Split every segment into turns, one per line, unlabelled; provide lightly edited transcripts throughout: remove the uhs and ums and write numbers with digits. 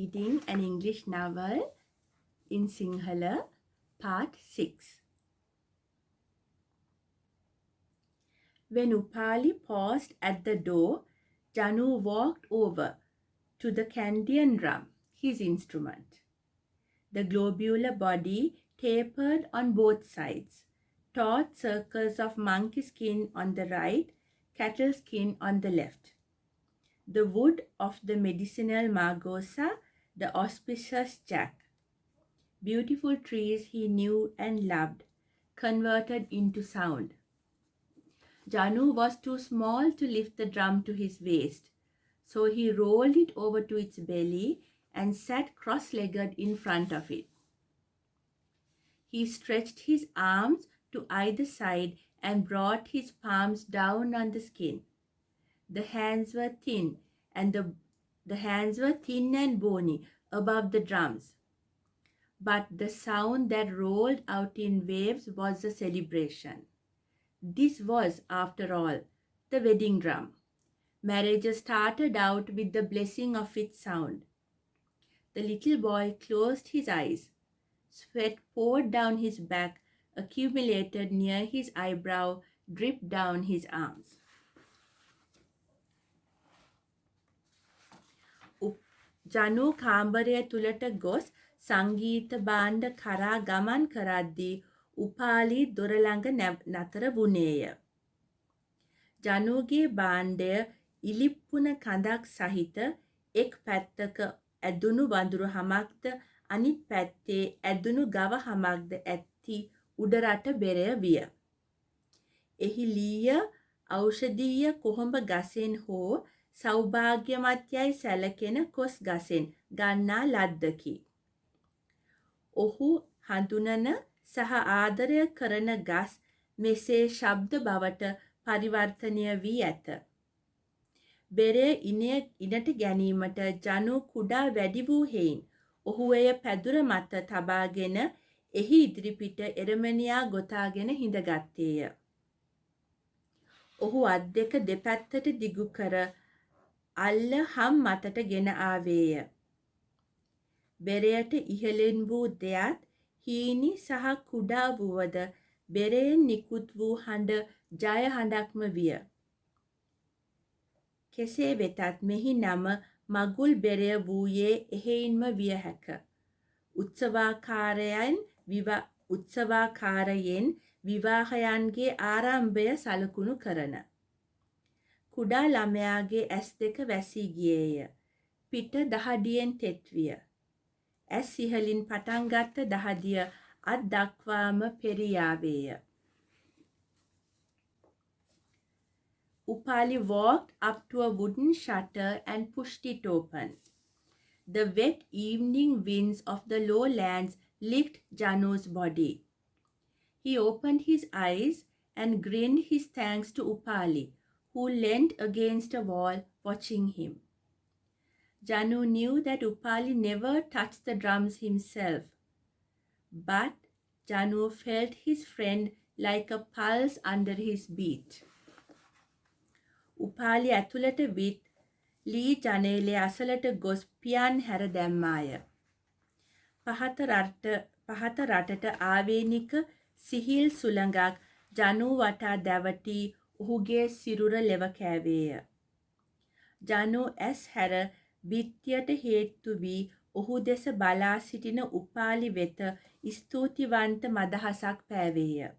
reading an English novel in Sinhala, part 6. When Upali paused at the door, Janu walked over to the Candian drum, his instrument. The globular body tapered on both sides, taut circles of monkey skin on the right, cattle skin on the left. The wood of the medicinal margosa, the auspicious jack. Beautiful trees he knew and loved, converted into sound. Janu was too small to lift the drum to his waist, so he rolled it over to its belly and sat cross-legged in front of it. He stretched his arms to either side and brought his palms down on the skin. The hands were thin and bony above the drums. But the sound that rolled out in waves was a celebration. This was, after all, the wedding drum. Marriage started out with the blessing of its sound. The little boy closed his eyes. Sweat poured down his back, accumulated near his eyebrow, dripped down his arms. ජනු කාමරය තුලට ගොස් සංගීත භාණ්ඩ කරා ගමන් කරද්දී උපාලි දොර ළඟ නතර වුණේය. ජනුගේ භාණ්ඩය ඉලිප්පුන කඳක් සහිත එක් පැත්තක ඇදුණු වඳුරු හමක්ද අනිත් පැත්තේ ඇදුණු ගව හමක්ද ඇත්ති උඩරට බෙරය විය. එහි ලීය ඖෂධීය කොහොඹ ගසෙන් හෝ සෞභාග්‍යමත්යයි සැලකෙන කොස් ගසෙන් ගන්නා ලද්දකි. ඔහු හඳුනන සහ ආදරය කරන ගස් මෙසේ ශබ්ද බවට පරිවර්තනය වී ඇත. බෙරය ඉනට ගැනීමට ජනු කුඩා වැඩි වූ හේයින් ඔහු එය පැදුර මත තබාගෙන එහි ඉදිරිපිට එරමනියා ගොතාගෙන හිඳගත්තේය. ඔහු අත් දෙක දෙපැත්තට දිගු කර අල්ල හම් මතට ගෙන ආවේය. බෙරයට ඉහළින් වූ දෙයත් හීනි සහ කුඩා වුවද බෙරයෙන් නිකුත් වූ හඬ ජය හඬක්ම විය. කෙසේ වෙතත් මෙහි නම මගුල් බෙරය වූයේ එහෙයින්ම විය හැක. උත්සවාකාරයෙන් විවාහයන්ගේ ආරම්භය සලකුණු කරන. කුඩා ළමයාගේ ඇස් දෙක වැසී ගියේය. පිට දහඩියෙන් තෙත් විය. ඇස් ඉහළින් පටන් ගත්ත දහඩිය අත් දක්වාම පෙරියාවේය. Upali walked up to a wooden shutter and pushed it open. The wet evening winds of the lowlands licked Janu's body. He opened his eyes and grinned his thanks to Upali, who leant against a wall watching him. Janu knew that Upali never touched the drums himself, but Janu felt his friend like a pulse under his beat. Upali ඇතුළට විත් ලී ජනේලය අසලට ගොස් පියන් හැර දැම්මාය. පහත රටට ආවේනික සිහිල් සුළඟක් ජනු වටා දැවටි ඔහුගේ සිරුර ලෙව කෑවේය. ජනු ඇස් හැර බිත්තියට හේතු වී ඔහු දෙස බලා සිටින උපාලි වෙත ස්තුතිවන්ත මදහසක් පෑවේය.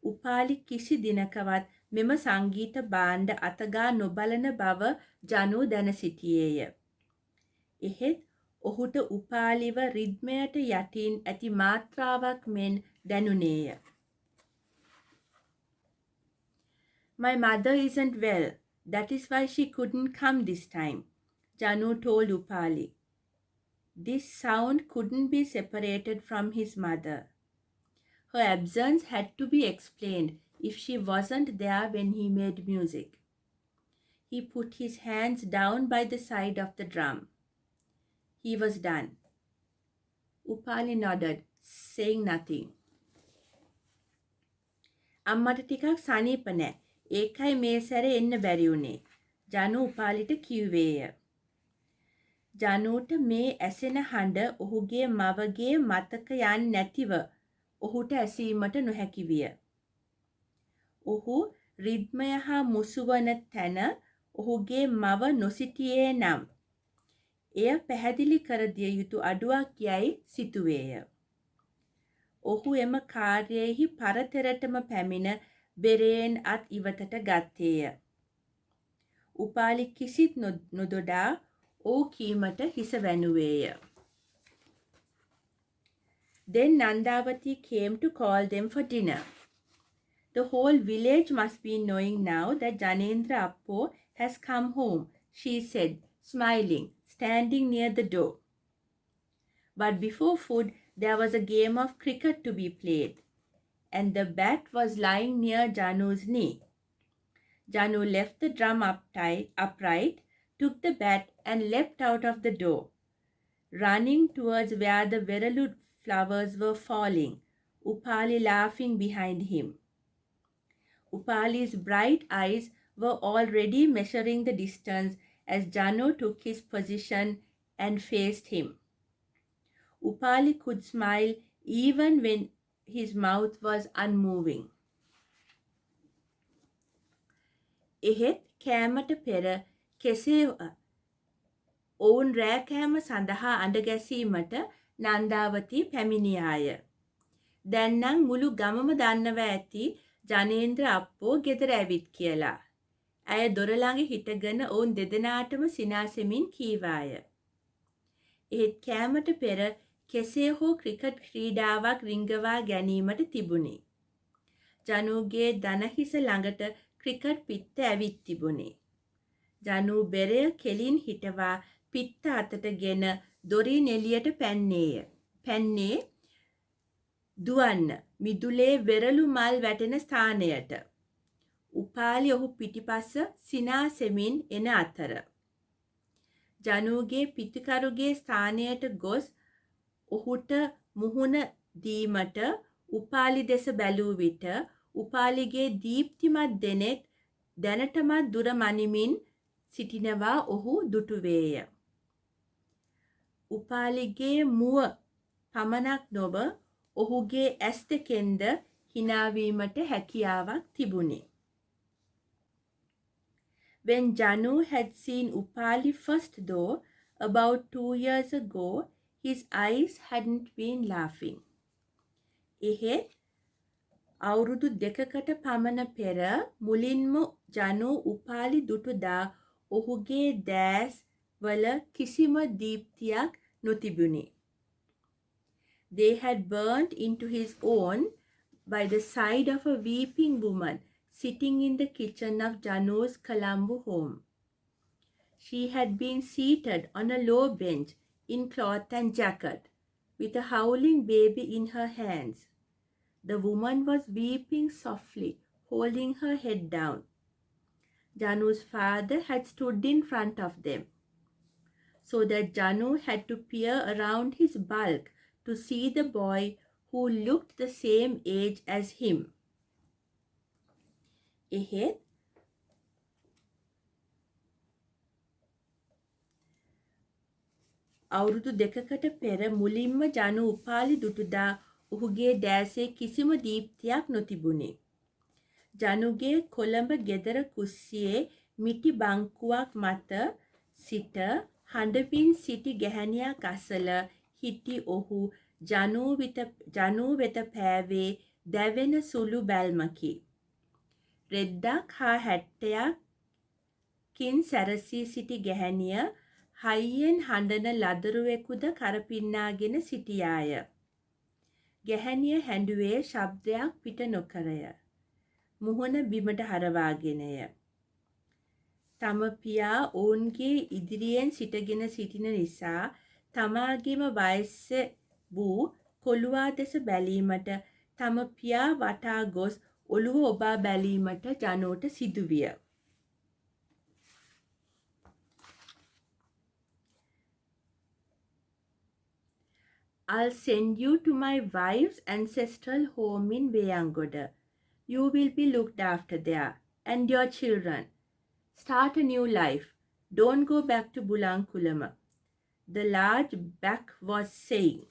උපාලි කිසි දිනකවත් මෙම සංගීත භාණ්ඩ අතගා නොබලන බව ජනු දැන සිටියේය. එහෙත් ඔහුට උපාලිව රිද්මයට යටින් ඇති මාත්‍රාවක් මෙන් දැනුනේය. My mother isn't well. That is why she couldn't come this time, Janu told Upali. This sound couldn't be separated from his mother. Her absence had to be explained if she wasn't there when he made music. He put his hands down by the side of the drum. He was done. Upali nodded, saying nothing. අම්මට ටිකක් සනීප නෑ. ඒකයි මේ සැරේ එන්න බැරි වුණේ. ජනු උපාලිට කිව්වේය. ජනූට මේ ඇසෙන හඬ ඔහුගේ මවගේ මතකයන් නැතිව ඔහුට ඇසීමට නොහැකි විය. ඔහු රිද්මය හා මුසුවන තැන ඔහුගේ මව නොසිටියේ නම් එය පැහැදිලි කර දිය යුතු අඩුවක් යයි සිතුවේය. ඔහු එම කාර්යයෙහි පරතරටම පැමිණ බෙරයෙන් අත් ඉවතට ගත්තේය. උපාලි කිසිත් නොදොඩා ඔව් කීමට හිස වැනුවේය. Then Nandavati came to call them for dinner. The whole village must be knowing now that Janendra Appo has come home, she said, smiling, standing near the door. But before food, there was a game of cricket to be played, and the bat was lying near Janu's knee. Janu left the drum upright, took the bat, and leapt out of the door, running towards where the verulud flowers were falling, Upali laughing behind him. Upali's bright eyes were already measuring the distance as Janu took his position and faced him. Upali could smile even when his mouth was unmoving. එහෙත් කෑමට පෙර කෙසේ ඔවුන් රෑ කෑම සඳහා අඬ ගැසීමට නන්දාවතී පැමිණියාය. දැන් නම් මුළු ගමම දන්නවා ඇති ජනේන්ද්‍ර අප්පෝ ගෙදර ඇවිත් කියලා. ඇය දොර ළඟ හිටගෙන ඔවුන් දෙදෙනාටම සිනාසෙමින් කීවාය. එහෙත් කෑමට පෙර කෙසේ හෝ ක්‍රිකට් ක්‍රීඩාවක් රිංගවා ගැනීමට තිබුණි. ජනුගේ දනහිස ළඟට ක්‍රිකට් පිත්ත ඇවිත් තිබුණි. ජනු බෙරය කෙලින් හිටවා පිත්ත අතටගෙන දොරින් එළියට පැන්නේ දුවන්න මිදුලේ වෙරළු මල් වැටෙන ස්ථානයට. උපාලි ඔහු පිටිපස්ස සිනාසෙමින් එන අතර. ජනුගේ පිටිකරුගේ ස්ථානයට ගොස් ඔහුට මුහුණ දීමට උපාලි දෙස බැලූ විට උපාලිගේ දීප්තිමත් දෙනෙත් දැනටමත් දුර මනිමින් සිටිනවා ඔහු දුටුවේය. උපාලිගේ මුව පමණක් නොව ඔහුගේ ඇස් දෙකෙන්ද හිනාවීමට හැකියාවක් තිබුණි. When Janu had seen Upali first though, about 2 years ago, his eyes hadn't been laughing. එහෙත් අවුරුදු දෙකකට පමණ පෙර මුලින්ම ජනු උපාලි දුටුදා ඔහුගේ දෑස් වල කිසිම දීප්තියක් නොතිබුණි. They had burnt into his own by the side of a weeping woman sitting in the kitchen of Janu's Colombo home. She had been seated on a low bench in cloth and jacket, with a howling baby in her hands. The woman was weeping softly, holding her head down. Janu's father had stood in front of them, so that Janu had to peer around his bulk to see the boy who looked the same age as him. එහෙත් අවුරුදු දෙකකට පෙර මුලින්ම ජනු උපාලි දුටුදා ඔහුගේ දෑසේ කිසිම දීප්තියක් නොතිබුණි. ජනුගේ කොළඹ ගෙදර කුස්සියේ මිටි බංකුවක් මත සිට හඬමින් සිටි ගැහැණියක් අසල හිටි ඔහු ජනු වෙත පෑවේ දැවෙන සුළු බැල්මකි. රෙද්දක් හා හැට්ටයකින් සැරසී සිටි ගැහැණිය හයියෙන් හඬන ලදරුවෙකුද කරපින්නාගෙන සිටියාය. ගැහැණිය හැඬුවේ ශබ්දයක් පිට නොකරය. මුහුණ බිමට හරවාගෙනය. තම පියා ඔවුන්ගේ ඉදිරියෙන් සිටගෙන සිටින නිසා තමාගේම වයස වූ කොළුවා දෙස බැලීමට තම පියා වටා ගොස් ඔළුව ඔබා බැලීමට ජනුට සිදුවිය. I'll send you to my wife's ancestral home in Veyangoda. You will be looked after there, and your children. Start a new life. Don't go back to Bulankulama. The large back was saying,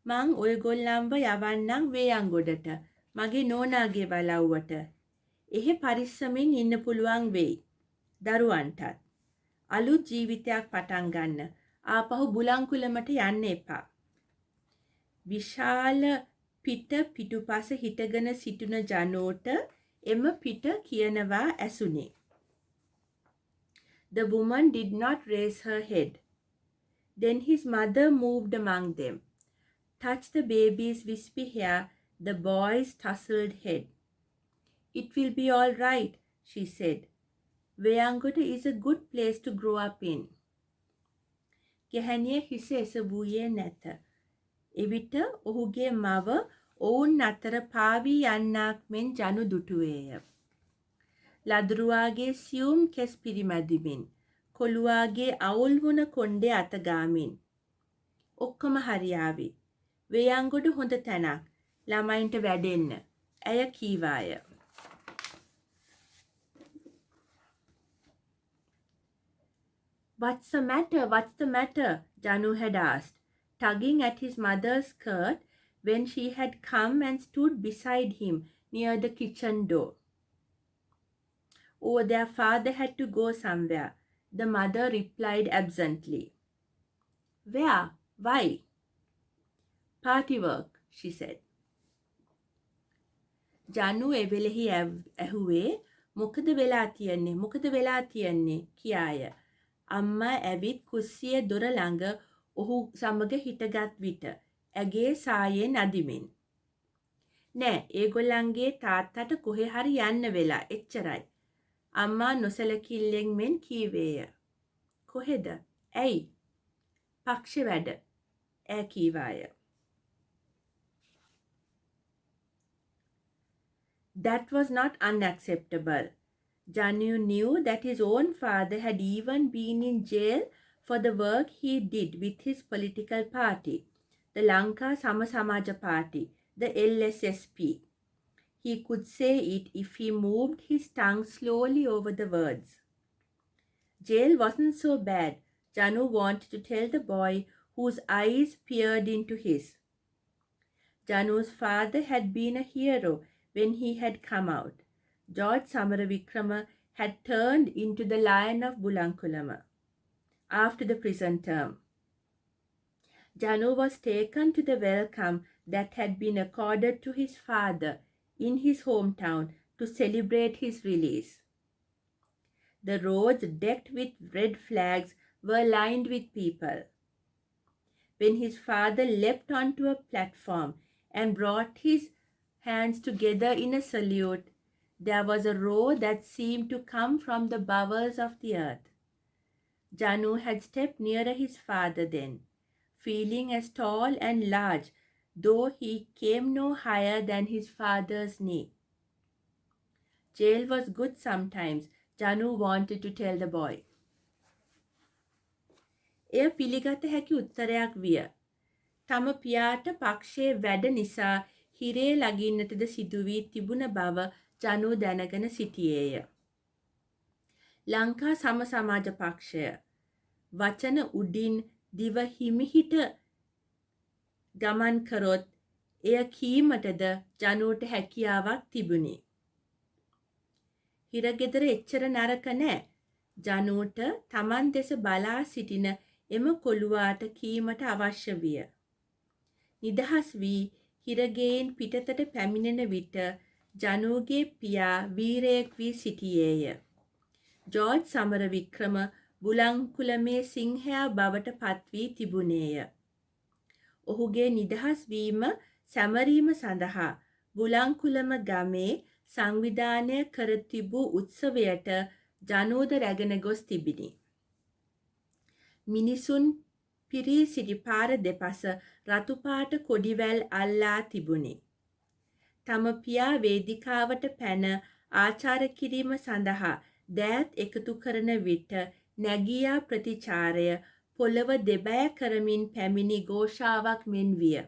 මං ඔයගොල්ලන්ව යවන්නම් වේයන්ගොඩට මගේ නෝනාගේ බලව්වට. එහෙ පරිස්සමින් ඉන්න පුළුවන් වෙයි. දරුවන්ටත්. අලුත් ජීවිතයක් පටන් ගන්න. ආපහු බුලංකුලමට යන්න එපා. විශාල පිටුපස හිටගෙන සිටින ජනෝට එම පිට කියනවා ඇසුනේ. The woman did not raise her head. Then his mother moved among them, touched the baby's wispy hair, the boy's tousled head. It will be all right, she said. Veyangoda is a good place to grow up in. ගැහැණිය හිස එසවූයේ නැත. එවිට ඔහුගේ මව ඔවුන් අතර පාවී යන්නාක් මෙන් ජනු දුටුවේය. ලදරුවාගේ සියුම් කෙස් පිරිමැදිමින්, කොළුවාගේ අවුල් වුණ කොණ්ඩේ අතගාමින්. ඔක්කොම හරියාවි. වේයන්ගොඩ හොඳ තැනක්. ළමයින්ට වැඩෙන්න. ඇය කීවාය. What's the matter? What's the matter? Janu had asked, tugging at his mother's skirt when she had come and stood beside him near the kitchen door. Oh, their father had to go somewhere, the mother replied absently. Where? Why? Party work, she said. Janu එවෙලෙහි ඇහුවේ මොකද වෙලා තියන්නේ කියාය. අම්මා ඇවිත් කුස්සියේ දොර ළඟ ඔහු සමග හිටගත් විට ඇගේ සායෙන් අදිමින්. නෑ ඒගොල්ලන්ගේ තාත්තට කොහේ හරි යන්න වෙලා එච්චරයි. අම්මා නොසලකිල්ලෙන් මෙන් කීවේය. කොහෙද? ඇයි? පක්ෂ වැඩ. ඈ කීවාය. That was not unacceptable. Janu knew that his own father had even been in jail for the work he did with his political party, the Lanka Samasamaja Party, the LSSP. He could say it if he moved his tongue slowly over the words. Jail wasn't so bad, Janu wanted to tell the boy whose eyes peered into his. Janu's father had been a hero when he had come out. George Samaravikrama had turned into the Lion of Bulankulama after the prison term. Janu was taken to the welcome that had been accorded to his father in his hometown to celebrate his release. The roads decked with red flags were lined with people. When his father leapt onto a platform and brought his hands together in a salute, there was a roar that seemed to come from the bowels of the earth. Janu had stepped nearer his father then, feeling as tall and large, though he came no higher than his father's knee. Jail was good sometimes, Janu wanted to tell the boy. එය පිළිගත හැකි උත්තරයක් විය. තම පියාට පක්ෂයේ වැඩ නිසා හිරේ ලගින්නටද සිදුවී තිබුණ බව ජනු දැනගෙන සිටියේය. ලංකා සම සමාජ පක්ෂය වචන උඩින් දිව හිමිහිට ගමන් කරොත් එය කීමටද ජනුට හැකියාවක් තිබුණි. හිරගෙදර එච්චර නරක නෑ. ජනුට තමන් දෙස බලා සිටින එම කොළුවාට කීමට අවශ්‍ය විය. නිදහස් වී හිරගෙයින් පිටතට පැමිණෙන විට ජනුගේ පියා වීරයෙක් වී සිටියේය. ජෝර්ජ් සමරවික්‍රම බුලංකුලමේ සිංහයා බවට පත් වී තිබුණේය. ඔහුගේ නිදහස් වීම සැමරීම සඳහා බුලංකුලම ගමේ සංවිධානය කර තිබූ උත්සවයට ජනෝද රැගෙන ගොස් තිබිණි. මිනිසුන් පිරී සිටි පාර දෙපස රතු පාට කොඩිවැල් අල්ලා තිබුණි. තම පියා වේදිකාවට පැන ආචාර කිරීම සඳහා දෑත් එකතු කරන විට නැගියා ප්‍රතිචාරය පොළව දෙබෑ කරමින් පැමිණි ഘോഷාවක් මෙන් විය.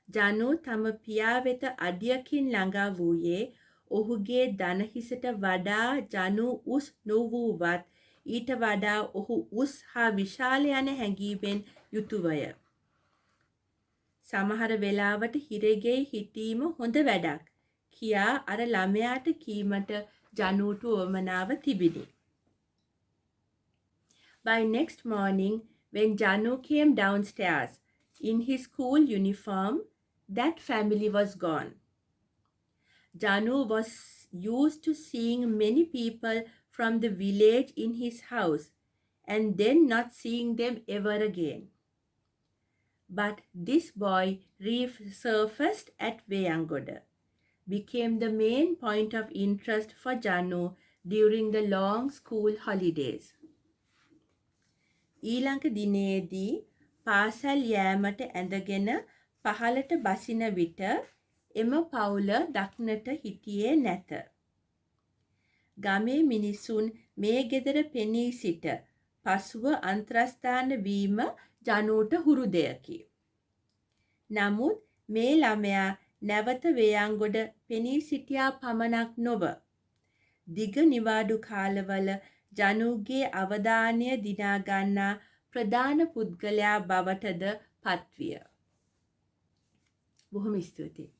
ජනු තම පියා වෙත අඩියකින් ළඟා වූයේ ඔහුගේ දනහිසට වඩා ජනු උස් නොවූවත් ඊට වඩා ඔහු උස් හා විශාල යන හැඟීමෙන් යුතුවය. සමහර වෙලාවට හිරගෙයි හිටීම හොඳ වැඩක් කියා අර ළමයාට කීමට ජනූට උවමනාව තිබිණි. By next morning, when Janu came downstairs in his school uniform, that family was gone. Janu was used to seeing many people from the village in his house and then not seeing them ever again. But this boy resurfaced at Veyangoda, became the main point of interest for Janu during the long school holidays. ඊළඟ දිනේදී පාසල් යෑමට ඇඳගෙන පහළට බසින විට එම පවුල දක්නට හිටියේ නැත. ගමේ මිනිසුන් මේ ගෙදර පෙනී සිට පසුව අන්තරස්ථාන වීම ජනූට හුරු දෙයකි. නමුත් මේ ළමයා නැවත වේයන්ගොඩ පෙනී සිටියා පමණක් නොව දිග නිවාඩු කාලවල ජනූගේ අවධානය දිනා ගන්නා ප්‍රධාන පුද්ගලයා බවටද පත්විය. බොහොම ස්තුතියි.